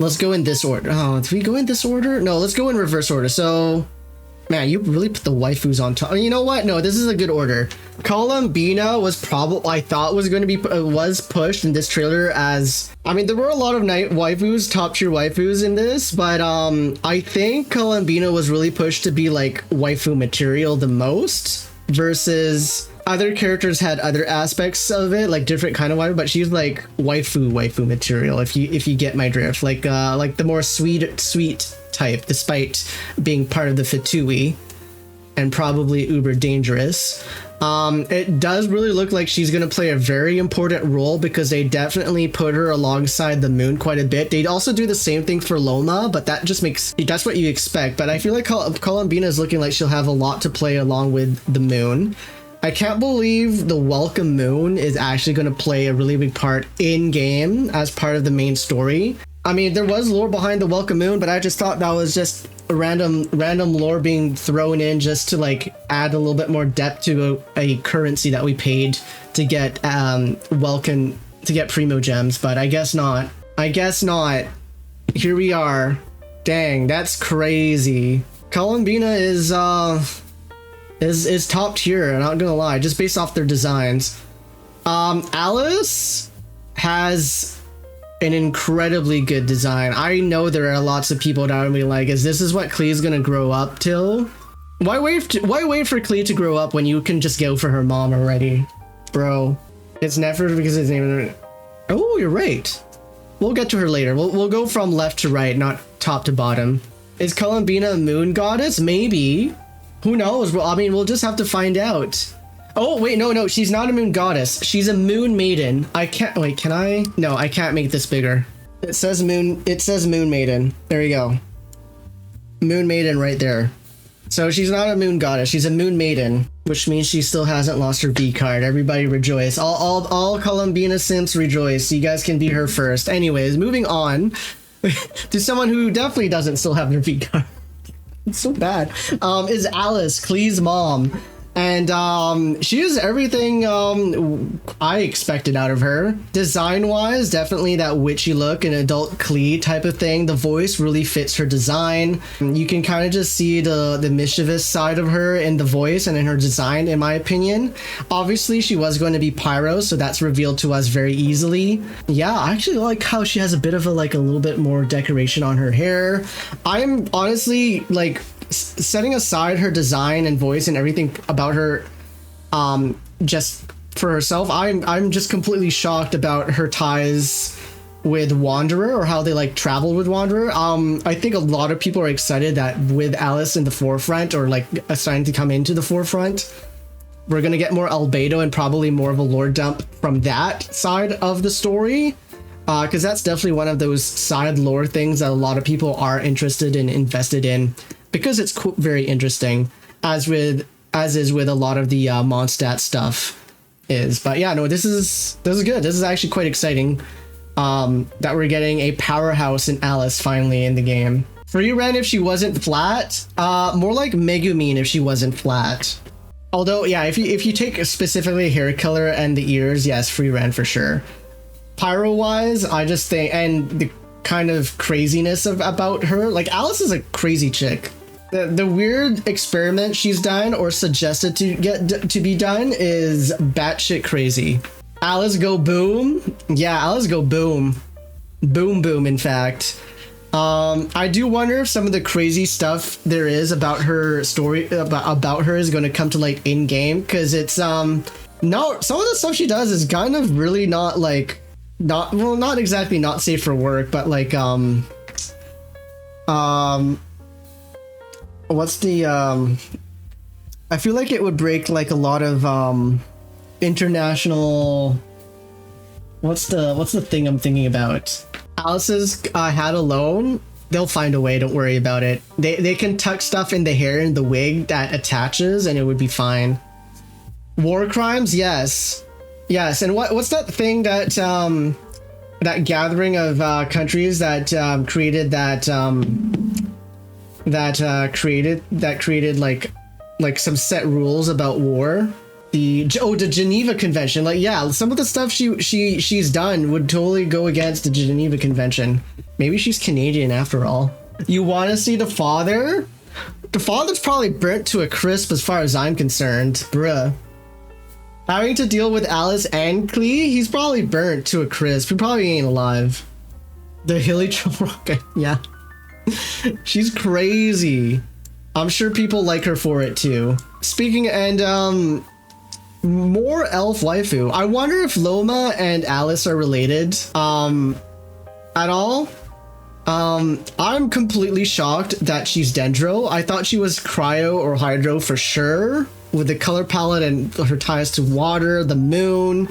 Let's go in this order. Oh, did we go in this order? No, let's go in reverse order. So, man, you really put the waifus on top. You know what? No, this is a good order. Columbina was probably, I thought was going to be, was pushed in this trailer as, I mean, there were a lot of waifus, top tier waifus in this, but I think Columbina was really pushed to be like waifu material the most, versus other characters had other aspects of it, like different kind of waifu, but she's like waifu material, if you get my drift, like the more sweet type, despite being part of the Fatui and probably uber dangerous. It does really look like she's going to play a very important role, because they definitely put her alongside the moon quite a bit. They'd also do the same thing for Loma, but that just makes, that's what you expect. But I feel like Columbina is looking like she'll have a lot to play along with the moon. I can't believe the Welcome Moon is actually going to play a really big part in game as part of the main story. I mean, there was lore behind the Welcome Moon, but I just thought that was just a random lore being thrown in just to like add a little bit more depth to a currency that we paid to get Primo Gems, but I guess not. Here we are. Dang, that's crazy. Columbina is top tier, I'm not gonna lie, just based off their designs. Alice has an incredibly good design. I know there are lots of people that would be like, is this what Klee's gonna grow up till? Why wait for Klee to grow up when you can just go for her mom already? Bro, it's never because his name. Oh, you're right. We'll get to her later. We'll go from left to right, not top to bottom. Is Columbina a moon goddess? Maybe. Who knows? Well, I mean, we'll just have to find out. Oh, wait, no, she's not a moon goddess. She's a moon maiden. I can't, wait, can I? No, I can't make this bigger. It says moon maiden. There you go. Moon maiden right there. So she's not a moon goddess, she's a moon maiden, which means she still hasn't lost her V card. Everybody rejoice. All Columbina simps rejoice. You guys can be her first. Anyways, moving on to someone who definitely doesn't still have their V card. It's so bad. Is Alice, Klee's mom. And she is everything I expected out of her. Design-wise, definitely that witchy look, an adult Klee type of thing. The voice really fits her design. You can kind of just see the mischievous side of her in the voice and in her design, in my opinion. Obviously, she was going to be Pyro, so that's revealed to us very easily. Yeah, I actually like how she has a bit of a little bit more decoration on her hair. I'm honestly, like, setting aside her design and voice and everything about her just for herself, I'm just completely shocked about her ties with Wanderer, or how they like traveled with Wanderer. I think a lot of people are excited that with Alice in the forefront, or like starting to come into the forefront, we're gonna get more albedo and probably more of a lore dump from that side of the story, because that's definitely one of those side lore things that a lot of people are interested and invested in, because it's very interesting, as is with a lot of the Mondstadt stuff is. But yeah, no, this is good. This is actually quite exciting that we're getting a powerhouse in Alice finally in the game. Free Ren if she wasn't flat, more like Megumin if she wasn't flat. Although, yeah, if you take specifically hair color and the ears, yes, Free Ren for sure. Pyro wise, I just think, and the kind of craziness about her, like Alice is a crazy chick. The weird experiment she's done or suggested to be done is batshit crazy. Alice go boom. Yeah, Alice go boom. Boom boom, in fact. I do wonder if some of the crazy stuff there is about her story, about her, is going to come to light in game, because it's no, some of the stuff she does is kind of really not like, not exactly not safe for work, but like what's the I feel like it would break like a lot of international, what's the thing I'm thinking about? Alice's hat alone, they'll find a way, don't worry about it. They can tuck stuff in the hair and the wig that attaches and it would be fine. War crimes, yes. And what's that thing that that gathering of countries that created created like some set rules about war? the Geneva Convention. Like, yeah, some of the stuff she's done would totally go against the Geneva Convention. Maybe she's Canadian after all. You want to see the father? The father's probably burnt to a crisp as far as I'm concerned. Bruh. Having to deal with Alice and Klee, he's probably burnt to a crisp. He probably ain't alive. The Hilly Rocket, yeah. She's crazy. I'm sure people like her for it too. Speaking and more elf waifu. I wonder if Loma and Alice are related at all. I'm completely shocked that she's Dendro. I thought she was Cryo or Hydro for sure, with the color palette and her ties to water, the moon.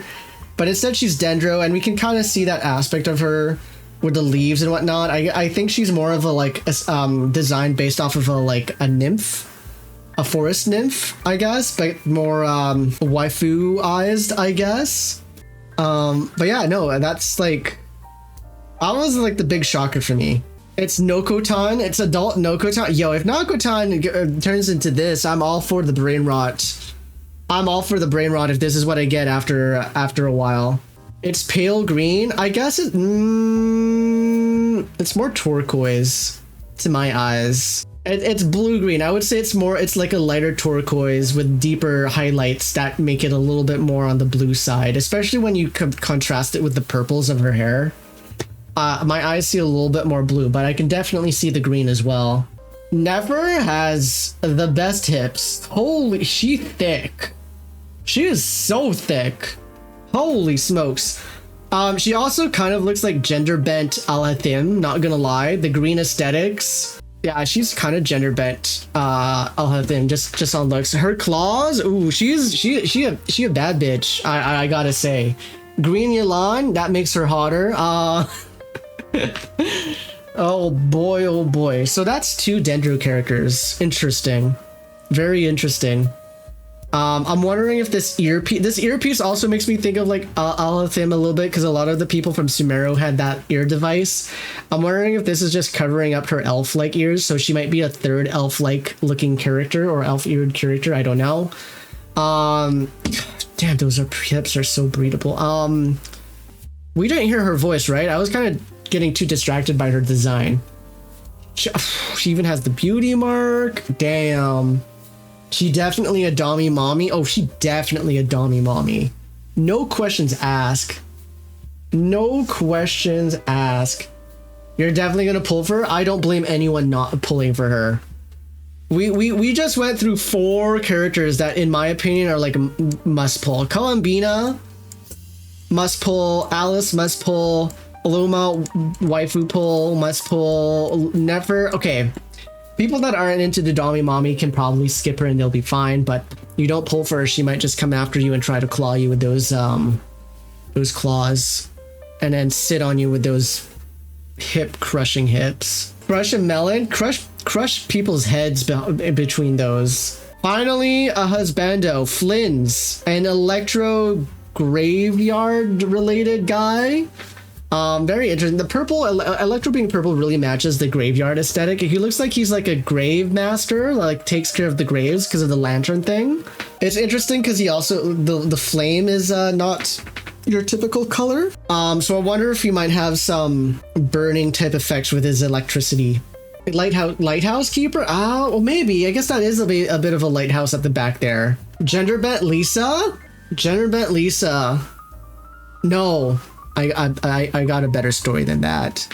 But instead she's Dendro, and we can kind of see that aspect of her with the leaves and whatnot. I think she's more of a like design based off of a nymph, a forest nymph, I guess, but more waifu-ized, I guess. But yeah, no, that's like, that was like the big shocker for me. It's Nokotan. It's adult Nokotan. Yo, if Nokotan turns into this, I'm all for the brain rot. I'm all for the brain rot if this is what I get after a while. It's pale green. I guess it's more turquoise to my eyes. It's blue green. I would say it's like a lighter turquoise with deeper highlights that make it a little bit more on the blue side, especially when you contrast it with the purples of her hair. My eyes see a little bit more blue, but I can definitely see the green as well. Never has the best hips. Holy, she thick. She is so thick. Holy smokes. She also kind of looks like gender bent Alhathim, not gonna lie. The green aesthetics. Yeah, she's kind of gender bent Alhathim, just on looks. Her claws, ooh, she a bad bitch, I gotta say. Green Yelan, that makes her hotter. Oh boy. So that's two Dendro characters. Interesting. Very interesting. I'm wondering if this earpiece also makes me think of like Alhathim a little bit, because a lot of the people from Sumeru had that ear device. I'm wondering if this is just covering up her elf-like ears, so she might be a third elf-like looking character or elf-eared character. I don't know. Damn, those hips are so breedable. We didn't hear her voice, right? I was kind of getting too distracted by her design. She even has the beauty mark. Damn. She definitely a Dami mommy. Oh, she definitely a Dami mommy. No questions asked. No questions asked. You're definitely gonna pull for her? I don't blame anyone not pulling for her. We just went through 4 characters that, in my opinion, are like must pull. Columbina must pull. Alice must pull. Luma waifu pull must pull. Never. Okay. People that aren't into the Dami mommy can probably skip her and they'll be fine, but you don't pull for her, she might just come after you and try to claw you with those claws, and then sit on you with those hip crushing hips. Crush a melon, crush people's heads between those. Finally, a husbando, Flynn's, an electro graveyard related guy. Very interesting. The purple, Electro being purple, really matches the graveyard aesthetic. He looks like he's like a grave master, like takes care of the graves because of the lantern thing. It's interesting because he also, the flame is not your typical color. So I wonder if he might have some burning type effects with his electricity. Lighthouse keeper? Well, maybe. I guess that is a bit of a lighthouse at the back there. Gender bent Lisa? Gender bent Lisa. No. I got a better story than that.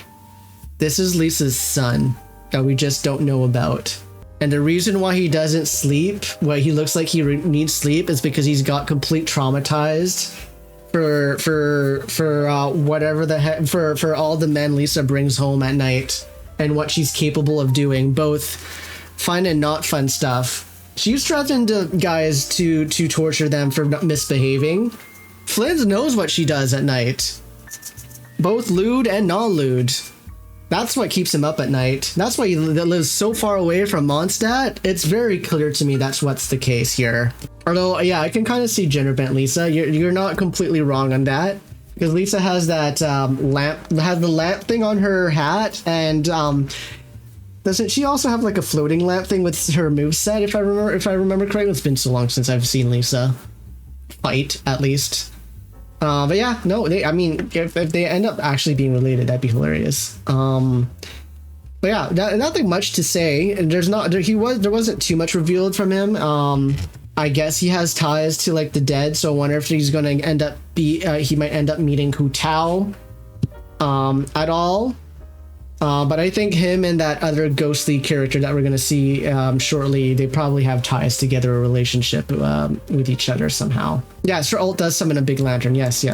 This is Lisa's son that we just don't know about. And the reason why he doesn't sleep, why he looks like he needs sleep, is because he's got complete traumatized for whatever the heck, for all the men Lisa brings home at night and what she's capable of doing, both fun and not fun stuff. She's threatened guys to torture them for misbehaving. Flynn knows what she does at night. Both lewd and non-lewd. That's what keeps him up at night. That's why he lives so far away from Mondstadt. It's very clear to me that's what's the case here. Although, yeah, I can kind of see gender bent Lisa. You're not completely wrong on that, because Lisa has that the lamp thing on her hat, and doesn't she also have like a floating lamp thing with her moveset? If I remember correctly, it's been so long since I've seen Lisa. fight at least. But yeah, no, I mean, if they end up actually being related, that'd be hilarious. But yeah, nothing much to say. There wasn't too much revealed from him. I guess he has ties to like the dead, so I wonder if he's going to end up he might end up meeting Hu Tao at all. But I think him and that other ghostly character that we're going to see shortly, they probably have ties together, a relationship with each other somehow. Yeah, Sir Alt does summon a big lantern. Yes.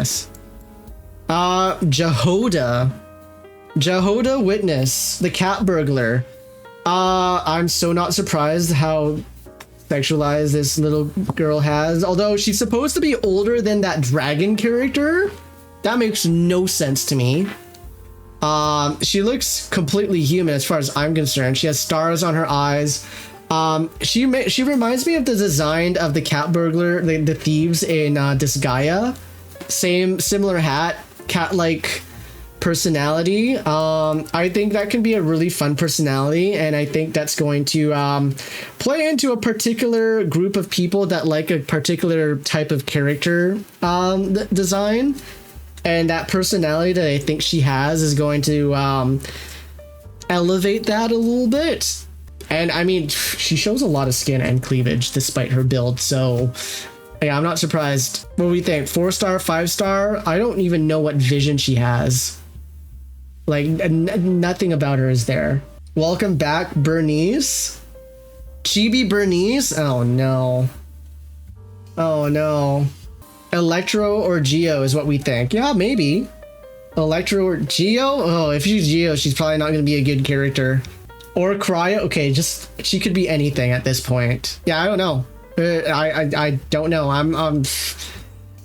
Jehoda Witness, the cat burglar. I'm so not surprised how sexualized this little girl has, although she's supposed to be older than that dragon character. That makes no sense to me. She looks completely human as far as I'm concerned. She has stars on her eyes. She reminds me of the design of the cat burglar, the thieves in Disgaea. Similar hat, cat-like personality. I think that can be a really fun personality, and I think that's going to play into a particular group of people that like a particular type of character design. And that personality that I think she has is going to elevate that a little bit. And I mean, she shows a lot of skin and cleavage despite her build. So yeah, I'm not surprised. What do we think? 4-star, 5-star? I don't even know what vision she has. Like nothing about her is there. Welcome back, Bernice. Chibi Bernice? Oh no. Oh no. Electro or Geo is what we think. Yeah, maybe. Electro or Geo? Oh, if she's Geo, she's probably not going to be a good character. Or Cryo? Okay, just she could be anything at this point. Yeah, I don't know. I don't know.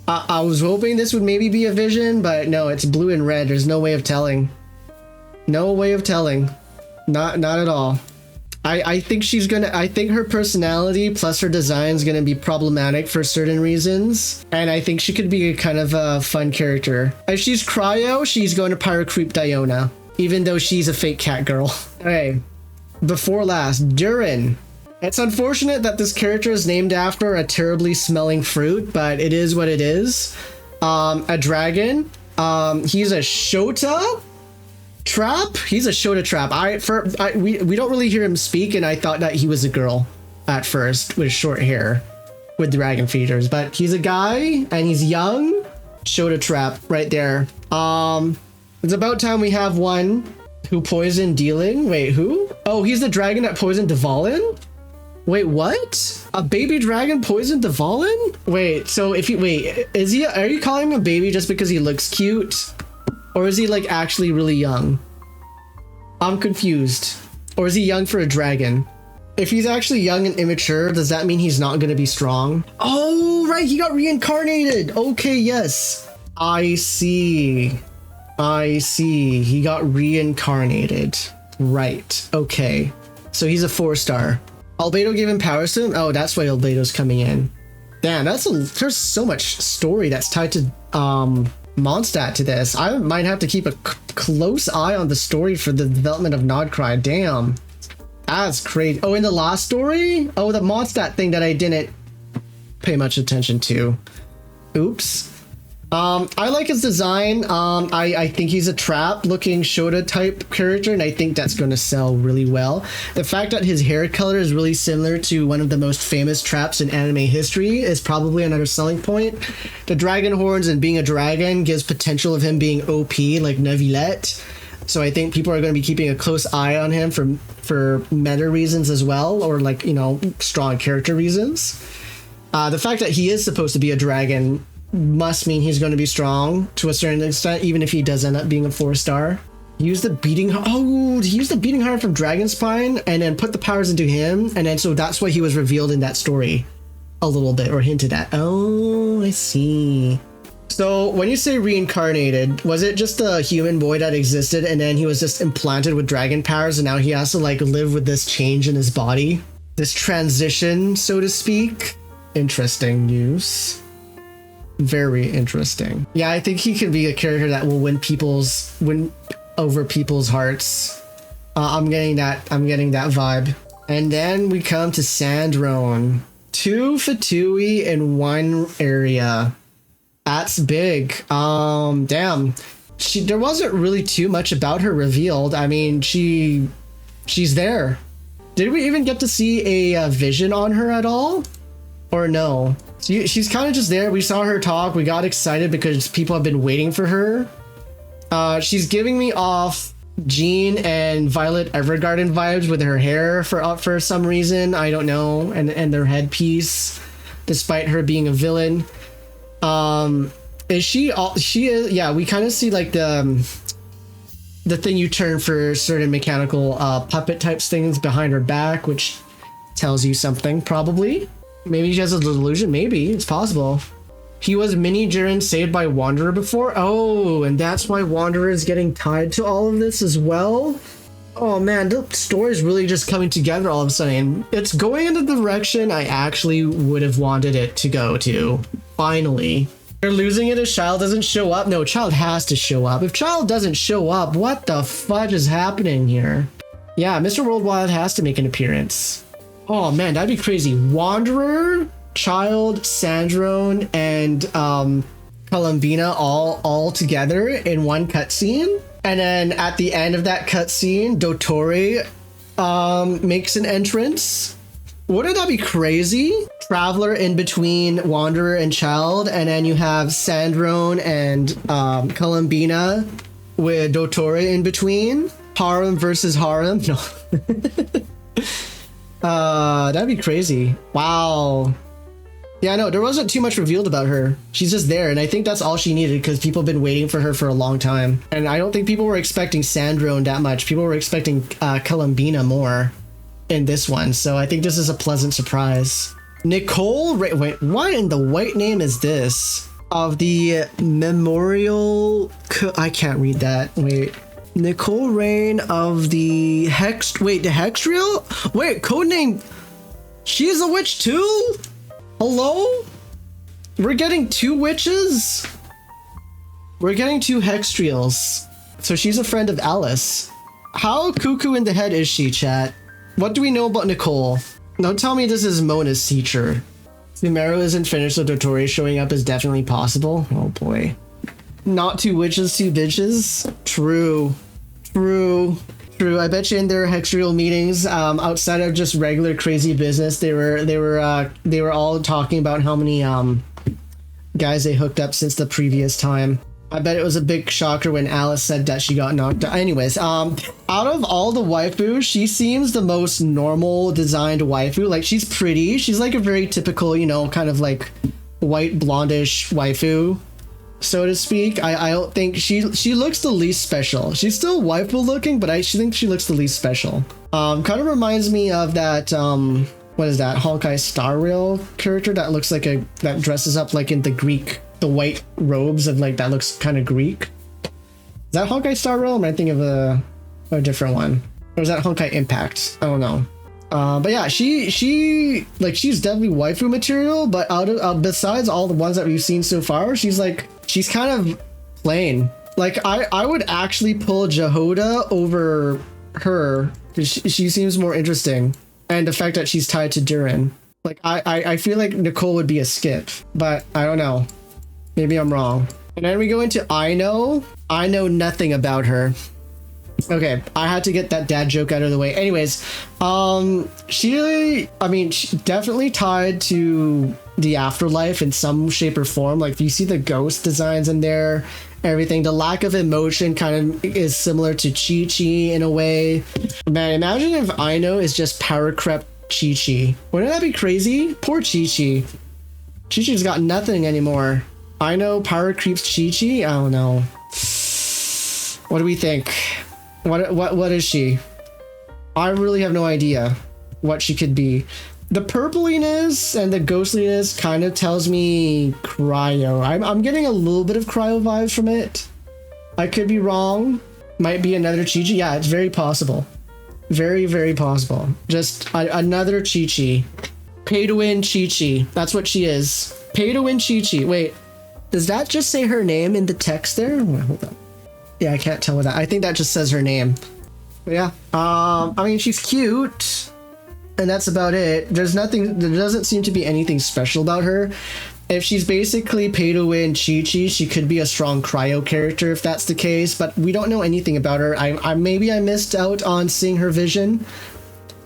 I was hoping this would maybe be a vision, but no, it's blue and red. There's no way of telling. No way of telling. Not at all. I think I think her personality plus her design is gonna be problematic for certain reasons, and I think she could be a kind of a fun character. If she's Cryo, she's going to Pyro Creep Diona, even though she's a fake cat girl. Okay, before last, Durin. It's unfortunate that this character is named after a terribly smelling fruit, but it is what it is. A dragon. He's a Shota trap. He's a Shota trap. We don't really hear him speak, and I thought that he was a girl at first with short hair with dragon features, but he's a guy and he's young. Shota trap right there. It's about time we have one who poisoned dealing. Wait, who? Oh, he's the dragon that poisoned Dvalin? Wait, what? A baby dragon poisoned Dvalin? Wait, so are you calling him a baby just because he looks cute? Or is he like actually really young? I'm confused. Or is he young for a dragon? If he's actually young and immature, does that mean he's not going to be strong? Oh, right, he got reincarnated. Okay, yes. I see. He got reincarnated. Right, okay. So he's a 4-star. Albedo gave him powers to him? Oh, that's why Albedo's coming in. Damn, there's so much story that's tied to Mondstadt to this. I might have to keep a close eye on the story for the development of Nod-Krai. Damn, that's crazy. Oh, in the last story? Oh, the Mondstadt thing that I didn't pay much attention to. Oops. I like his design. I think he's a trap looking Shota type character, and I think that's going to sell really well. The fact that his hair color is really similar to one of the most famous traps in anime history is probably another selling point. The dragon horns and being a dragon gives potential of him being OP like Neuvillette. So I think people are going to be keeping a close eye on him for meta reasons as well, or like, you know, strong character reasons. The fact that he is supposed to be a dragon must mean he's going to be strong to a certain extent, even if he does end up being a 4-star. Use the beating heart from Dragonspine and then put the powers into him, and then so that's why he was revealed in that story a little bit, or hinted at. Oh, I see. So when you say reincarnated, was it just a human boy that existed and then he was just implanted with dragon powers, and now he has to like live with this change in his body, this transition, so to speak? Interesting news. Very interesting. Yeah, I think he could be a character that will win over people's hearts. I'm getting that vibe. And then we come to Sandrone. 2 Fatui in one area. That's big. Damn. There wasn't really too much about her revealed. I mean, she's there. Did we even get to see a vision on her at all? Or no? She's kind of just there. We saw her talk. We got excited because people have been waiting for her. She's giving me off Jean and Violet Evergarden vibes with her hair for some reason. I don't know. And their headpiece, despite her being a villain. Is she is, yeah, we kind of see like the thing you turn for certain mechanical puppet types things behind her back, which tells you something, probably. Maybe she has a delusion. Maybe it's possible. He was Mini Jiren saved by Wanderer before. Oh, and that's why Wanderer is getting tied to all of this as well. Oh man, the story's really just coming together all of a sudden. It's going in the direction I actually would have wanted it to go to. Finally. They're losing it if Child doesn't show up. No, Child has to show up. If Child doesn't show up, what the fudge is happening here? Yeah, Mr. Worldwide has to make an appearance. Oh man, that'd be crazy. Wanderer, Child, Sandrone, and Columbina all together in one cutscene. And then at the end of that cutscene, Dottore makes an entrance. Wouldn't that be crazy? Traveler in between Wanderer and Child, and then you have Sandrone and Columbina with Dottore in between. Harem versus harem. No. That'd be crazy. Wow. Yeah, no, there wasn't too much revealed about her. She's just there, and I think that's all she needed because people have been waiting for her for a long time. And I don't think people were expecting Sandrone that much. People were expecting Columbina more in this one, so I think this is a pleasant surprise. Nicole, wait, what in the white name is this? Of the Memorial, I can't read that, wait. Nicole Rain of the Hex, wait, the Hex Reel? Wait, codename, she's a witch too? Hello? We're getting 2 witches? We're getting 2 Hex Reels. So she's a friend of Alice. How cuckoo in the head is she, chat? What do we know about Nicole? Don't tell me this is Mona's teacher. Numero isn't finished, so Dottore showing up is definitely possible. Oh boy. Not 2 witches, 2 bitches. True. I bet you in their Hexreel meetings, outside of just regular crazy business, they were all talking about how many guys they hooked up since the previous time. I bet it was a big shocker when Alice said that she got knocked out. Anyways, out of all the waifus, she seems the most normal designed waifu. Like, she's pretty. She's like a very typical, you know, kind of like white blondish waifu, so to speak. I don't think she looks the least special. She's still waifu looking, but I think she looks the least special. Kind of reminds me of that, what is that, Honkai Star Rail character that looks like that dresses up like in the white robes and like that looks kind of Greek. Is that Honkai Star Rail? Am I thinking of a different one? Or is that Honkai Impact? I don't know. But yeah, she's definitely waifu material, but out of besides all the ones that we've seen so far, she's kind of plain. Like I would actually pull Jehoda over her because she seems more interesting, and the fact that she's tied to Durin. Like I feel like Nicole would be a skip, but I don't know. Maybe I'm wrong. And then we go into I know nothing about her. Okay, I had to get that dad joke out of the way. Anyways, she's definitely tied to the afterlife in some shape or form. Like, if you see the ghost designs in there, everything, the lack of emotion kind of is similar to Chi-Chi in a way. Man, imagine if I know is just power crept Chi-Chi. Wouldn't that be crazy? Poor Chi-Chi. Chi-Chi's got nothing anymore. I know power creeps Chi-Chi? I don't know. What do we think? What is she? I really have no idea what she could be. The purpliness and the ghostliness kind of tells me cryo. I'm getting a little bit of cryo vibes from it. I could be wrong. Might be another Chi-Chi. Yeah, it's very possible. Very, very possible. Just another Chi-Chi. Pay to win Chi-Chi. That's what she is. Pay to win Chi-Chi. Wait, does that just say her name in the text there? Wait, hold on. Yeah, I can't tell with that. I think that just says her name. But yeah, I mean, she's cute. and that's about it. There's nothing, there doesn't seem to be anything special about her. If she's basically pay to win Chi-Chi, she could be a strong cryo character if that's the case, but we don't know anything about her. Maybe I missed out on seeing her vision.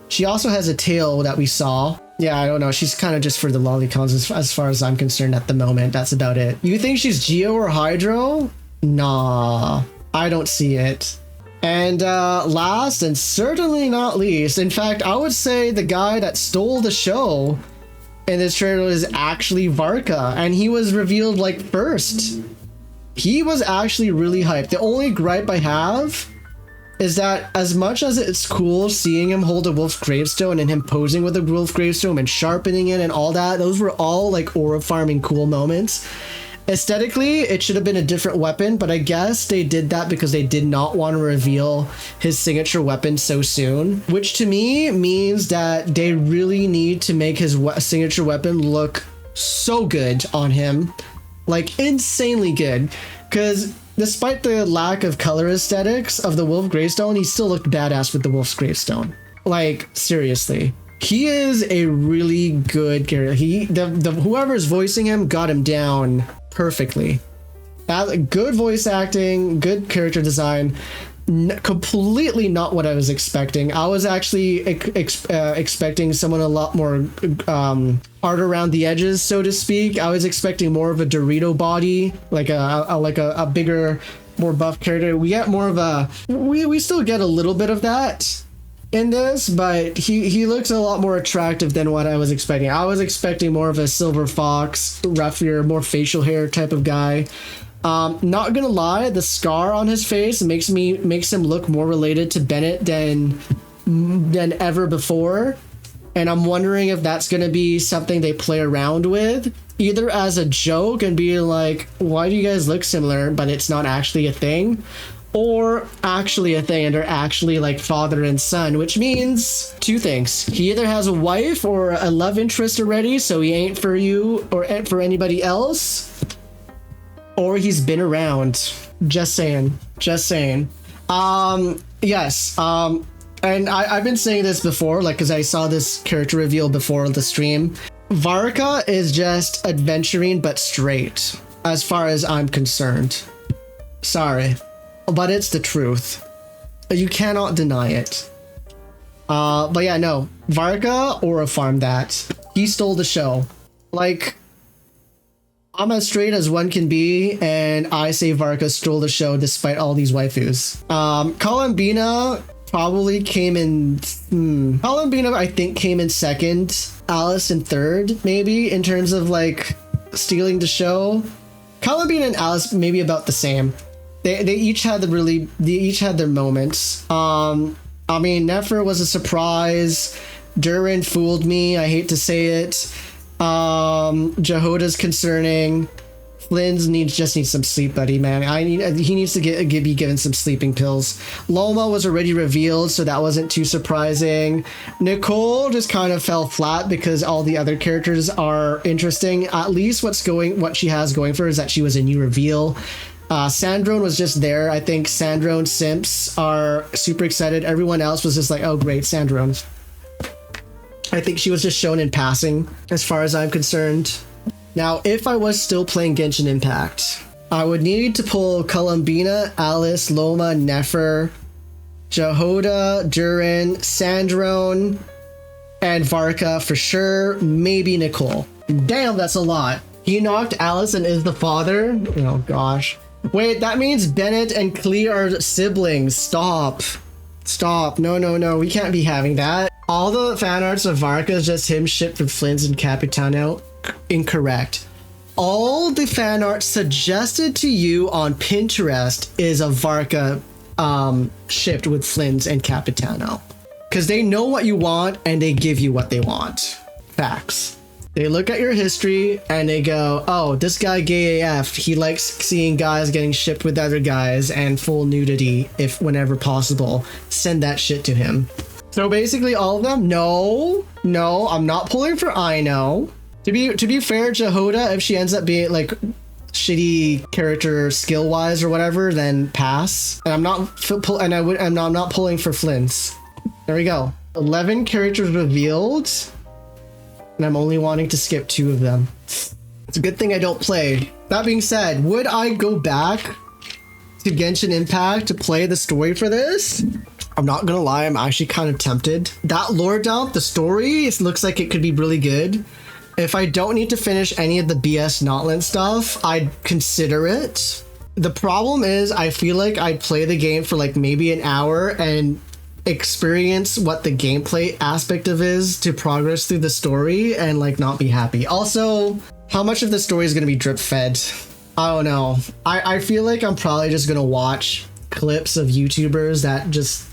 She also has a tail that we saw. Yeah, I don't know. She's kind of just for the lolicons as far as I'm concerned at the moment. That's about it. You think she's Geo or Hydro? Nah, I don't see it. And last and certainly not least, in fact, I would say the guy that stole the show in this trailer is actually Varka, and he was revealed like first. He was actually really hyped. The only gripe I have is that as much as it's cool seeing him hold a wolf gravestone and him posing with a wolf gravestone and sharpening it and all that, those were all like aura farming cool moments. Aesthetically, it should have been a different weapon, but I guess they did that because they did not want to reveal his signature weapon so soon, which to me means that they really need to make his signature weapon look so good on him, like insanely good, because despite the lack of color aesthetics of the wolf gravestone, he still looked badass with the wolf's gravestone. Like, seriously. He is a really good character. Whoever's voicing him got him down perfectly. Good voice acting, good character design. Completely not what I was expecting. I was actually expecting someone a lot more hard around the edges, so to speak. I was expecting more of a Dorito body, like a bigger, more buff character. We get more of a we still get a little bit of that in this, but he looks a lot more attractive than what I was expecting. I was expecting more of a silver fox, roughier, more facial hair type of guy. Not gonna lie, the scar on his face makes him look more related to Bennett than ever before, and I'm wondering if that's gonna be something they play around with, either as a joke and be like, why do you guys look similar, but it's not actually a thing, or actually a thing and they're actually like father and son, which means two things. He either has a wife or a love interest already, so he ain't for you or for anybody else, or he's been around. Just saying. Yes. And I've been saying this before, like, because I saw this character reveal before the stream. Varka is just adventuring but straight, as far as I'm concerned. Sorry, but it's the truth. You cannot deny it. But yeah, no. Varka aura farmed that. He stole the show. Like, I'm as straight as one can be, and I say Varka stole the show despite all these waifus. Columbina probably came in... Columbina, I think, came in second. Alice in third, maybe, in terms of, like, stealing the show. Columbina and Alice maybe about the same. They each had their moments. I mean, Nefer was a surprise. Durin fooled me. I hate to say it. Jehoda's concerning. Flynn's just needs some sleep, buddy, man. He needs to be given some sleeping pills. Loma was already revealed, so that wasn't too surprising. Nicole just kind of fell flat because all the other characters are interesting. At least what she has going for her is that she was a new reveal. Sandrone was just there. I think Sandrone simps are super excited. Everyone else was just like, oh great, Sandrone. I think she was just shown in passing, as far as I'm concerned. Now, if I was still playing Genshin Impact, I would need to pull Columbina, Alice, Loma, Nefer, Jehoda, Durin, Sandrone, and Varka for sure. Maybe Nicole. Damn, that's a lot. He knocked Alice and is the father? Oh gosh. Wait, that means Bennett and Klee are siblings. Stop. No, we can't be having that. All the fan arts of Varka is just him shipped with Flynn's and Capitano. Incorrect. All the fan art suggested to you on Pinterest is a Varka shipped with Flynn's and Capitano. Because they know what you want and they give you what they want. Facts. They look at your history and they go, oh, this guy gay AF. He likes seeing guys getting shipped with other guys and full nudity if whenever possible. Send that shit to him. So basically all of them, no, I'm not pulling for Aino. To be fair, Jehoda, if she ends up being like shitty character skill wise or whatever, then pass. And I'm not pulling for Flynn's. There we go. 11 characters revealed, and I'm only wanting to skip 2 of them. It's a good thing I don't play. That being said, would I go back to Genshin Impact to play the story for this? I'm not gonna lie, I'm actually kind of tempted. That lore dump, the story, it looks like it could be really good. If I don't need to finish any of the BS Notland stuff, I'd consider it. The problem is, I feel like I'd play the game for like maybe an hour and experience what the gameplay aspect of is to progress through the story and like not be happy. Also, how much of the story is going to be drip fed? I don't know. I feel like I'm probably just going to watch clips of YouTubers that just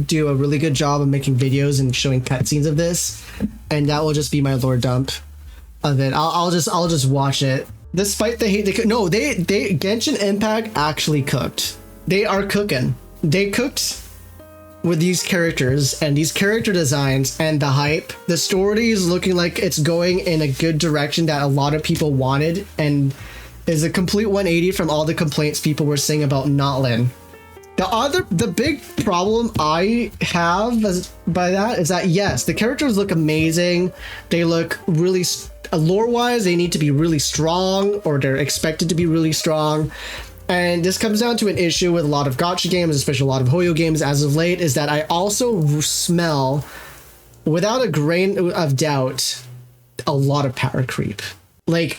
do a really good job of making videos and showing cutscenes of this, and that will just be my lore dump of it. I'll just watch it. Despite the hate, they Genshin Impact actually cooked. They are cooking. They cooked with these characters and these character designs and the hype. The story is looking like it's going in a good direction that a lot of people wanted, and is a complete 180 from all the complaints people were saying about Notland. The big problem I have by that is that yes, the characters look amazing. They look really lore-wise. They need to be really strong, or they're expected to be really strong. And this comes down to an issue with a lot of gacha games, especially a lot of Hoyo games as of late, is that I also smell, without a grain of doubt, a lot of power creep. Besides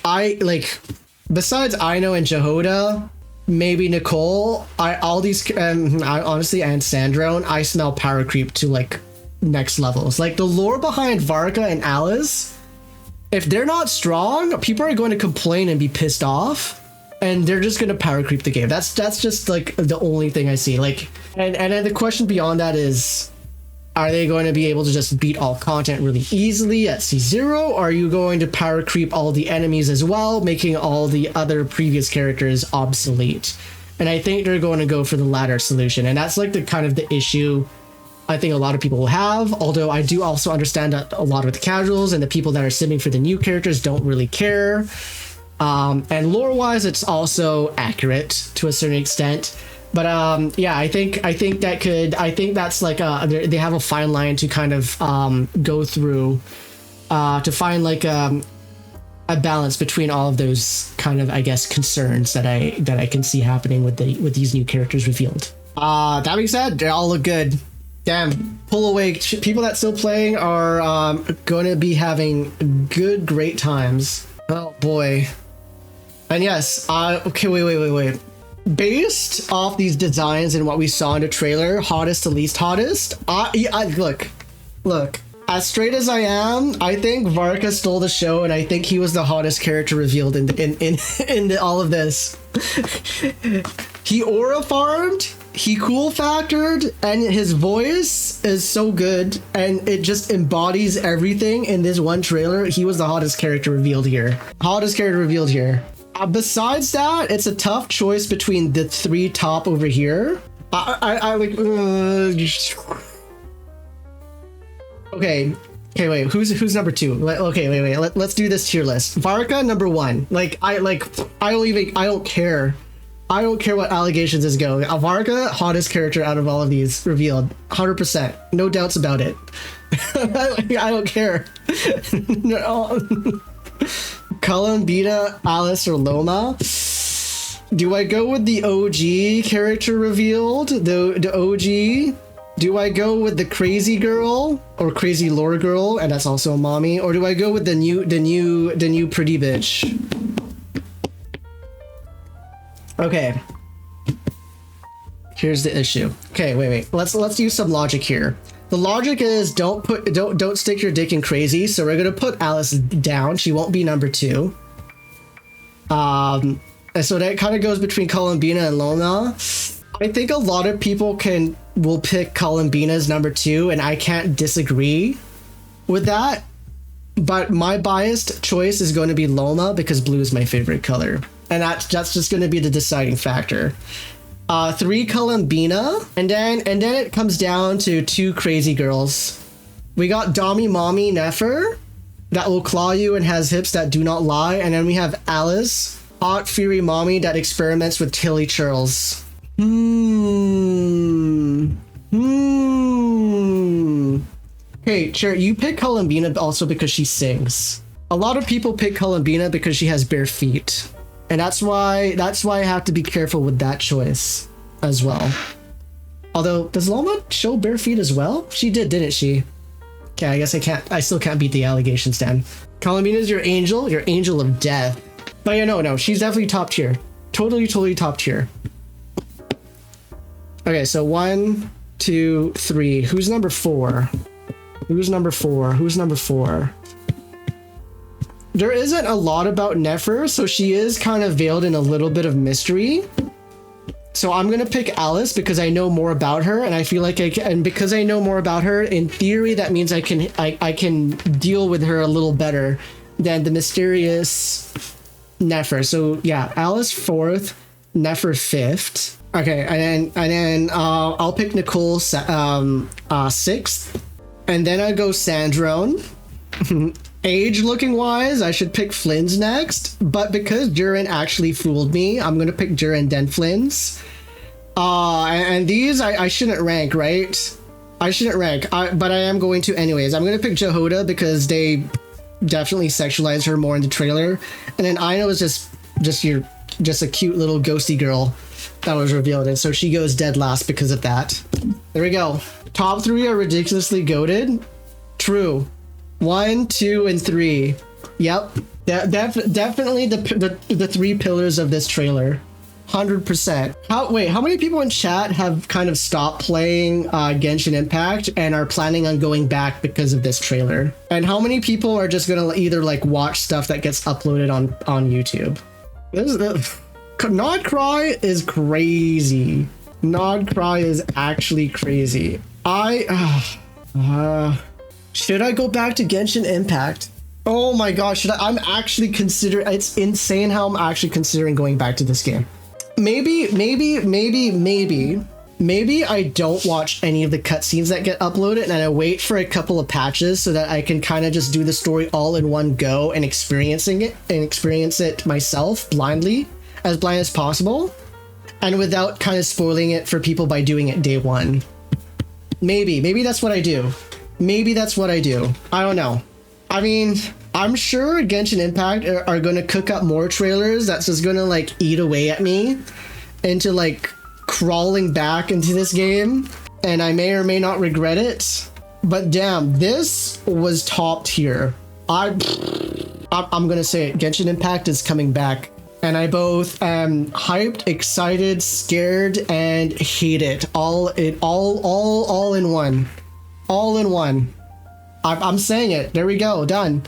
Aino and Jehoda, maybe Nicole, honestly, and Sandrone, I smell power creep to like next levels. Like the lore behind Varka and Alice, if they're not strong, people are going to complain and be pissed off, and they're just going to power creep the game. That's just like the only thing I see. Like, and then the question beyond that is, are they going to be able to just beat all content really easily at C0? Or are you going to power creep all the enemies as well, making all the other previous characters obsolete? And I think they're going to go for the latter solution. And that's like the kind of the issue I think a lot of people will have. Although I do also understand that a lot of the casuals and the people that are simming for the new characters don't really care. And lore-wise, it's also accurate to a certain extent. But yeah, I think that's like they have a fine line to kind of go through to find like a balance between all of those kind of, I guess, concerns that I can see happening with these new characters revealed. That being said, they all look good. Damn, pull away. People that still playing are going to be having great times. Oh boy. And yes, okay, wait. Based off these designs and what we saw in the trailer, hottest to least hottest, look, as straight as I am, I think Varka stole the show, and I think he was the hottest character revealed in all of this. He aura farmed, he cool factored, and his voice is so good, and it just embodies everything in this one trailer. He was the hottest character revealed here. Besides that, it's a tough choice between the 3 top over here. I like. Okay, wait. Who's number 2? Okay, wait. Let's do this tier list. Varka number 1. I don't care. I don't care what allegations is going. Varka, hottest character out of all of these revealed, 100%. No doubts about it. I don't care. No. Columbina, Alice, or Loma? Do I go with the OG character revealed? The OG? Do I go with the crazy girl or crazy lore girl, and that's also a mommy, or do I go with the new pretty bitch? Okay. Here's the issue. Okay, wait. Let's use some logic here. The logic is don't stick your dick in crazy. So we're gonna put Alice down. She won't be number 2. And so that kind of goes between Columbina and Loma. I think a lot of people will pick Columbina as number 2, and I can't disagree with that. But my biased choice is going to be Loma because blue is my favorite color, and that's just going to be the deciding factor. 3 Columbina, and then it comes down to 2 crazy girls. We got Dami Mommy Nefer, that will claw you and has hips that do not lie, and then we have Alice, hot fury mommy that experiments with Tilly churls. Hey, Cherry, you pick Columbina also because she sings. A lot of people pick Columbina because she has bare feet. And that's why I have to be careful with that choice as well. Although, does Loma show bare feet as well? She did, didn't she? Okay, I guess I still can't beat the allegations, Dan. Columbina's your angel of death. But yeah, no, she's definitely top tier. Totally top tier. Okay, so 1, 2, 3. Who's number 4? Who's number 4? Who's number 4? There isn't a lot about Nefer, so she is kind of veiled in a little bit of mystery. So I'm gonna pick Alice because I know more about her, and I feel like and because I know more about her, in theory, that means I can deal with her a little better than the mysterious Nefer. So yeah, Alice 4th, Nefer 5th. Okay, and then I'll pick Nicole 6th, and then I go Sandrone. Age looking wise, I should pick Flynn's next, but because Durin actually fooled me, I'm gonna pick Durin then Flynn's. And these I shouldn't rank, right? I shouldn't rank, but I am going to anyways. I'm gonna pick Jehoda because they definitely sexualize her more in the trailer, and then Aino is just a cute little ghosty girl that was revealed, and so she goes dead last because of that. There we go. Top 3 are ridiculously goated. True. 1, 2, and 3. Yep. Definitely the 3 pillars of this trailer. 100%. How many people in chat have kind of stopped playing Genshin Impact and are planning on going back because of this trailer? And how many people are just gonna either like watch stuff that gets uploaded on YouTube? Nod-Krai is crazy. Nod-Krai is actually crazy. Should I go back to Genshin Impact? Oh my gosh, I'm actually considering, it's insane how I'm actually considering going back to this game. Maybe I don't watch any of the cutscenes that get uploaded and I wait for a couple of patches so that I can kind of just do the story all in one go and experience it myself blindly, as blind as possible, and without kind of spoiling it for people by doing it day one. Maybe that's what I do. Maybe that's what I do. I don't know. I mean, I'm sure Genshin Impact are going to cook up more trailers that's just going to like eat away at me into like crawling back into this game, and I may or may not regret it. But damn, this was top tier. I'm going to say it. Genshin Impact is coming back, and I both am hyped, excited, scared, and hate it. All in one. All in one. I'm saying it. There we go. Done.